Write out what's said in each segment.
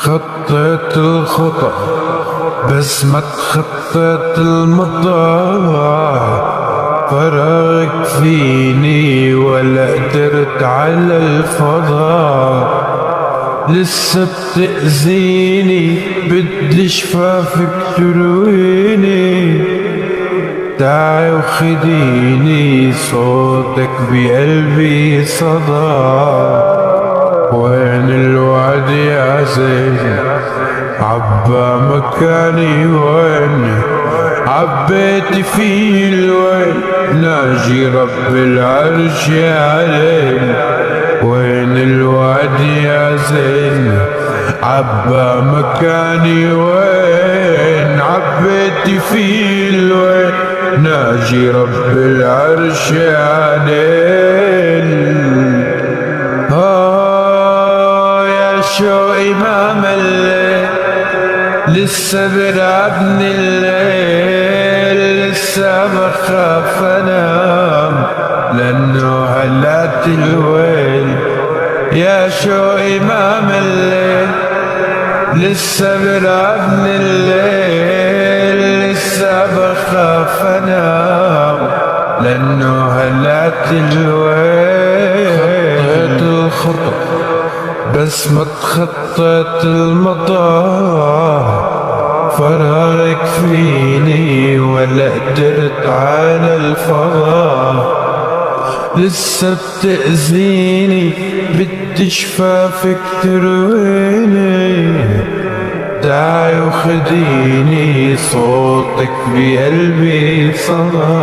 خطيت الخطى بس ما تخطيت المطار. فراغك فيني ولا قدرت على الفضاء. لسه بتأذيني بدي شفافك ترويني. تعي وخديني صوتك بقلبي صدى. وين الوعد يا زين عبا مكاني وين عبيت فيه الوين ناجي رب العرش علينا. وين الوعد يا زين عبا مكاني وين عبيت فيه الوين ناجي رب العرش علينا. شو إمام الليل لسه برعبني الليل. لسه بخاف انام لانه هلات الويل. يا شو إمام الليل لسه برعبني الليل. لسه بخاف انام لانه هلات الويل. خطيت الخطى بس ما تخطيت المطار. فراغك فيني ولا قدرت على الفضاء. لسه بتأذيني بدي شفافك ترويني. تعي وخديني صوتك بقلبي صدى.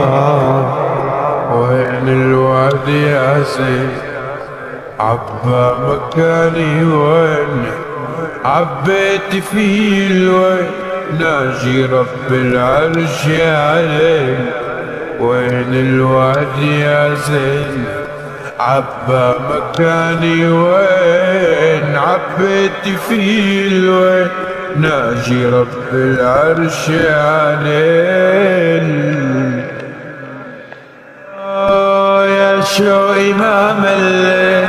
وين الوعد يا زين عبا مكاني وين عبيت فيه الوين ناجي رب العرش علينا. وين الوعد يا زين عبا مكاني وين عبيت فيه الوين ناجي رب العرش علينا. يا شو إمام الليل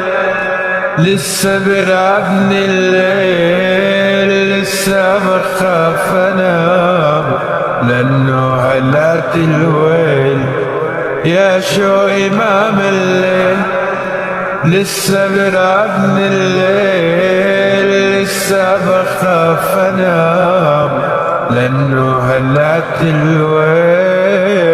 لسه برعبني الليل. لسه بخاف انام لانه هلات الويل. يا شو إمام الليل لسه برعبني الليل. لسه بخاف انام لانه هلات الويل.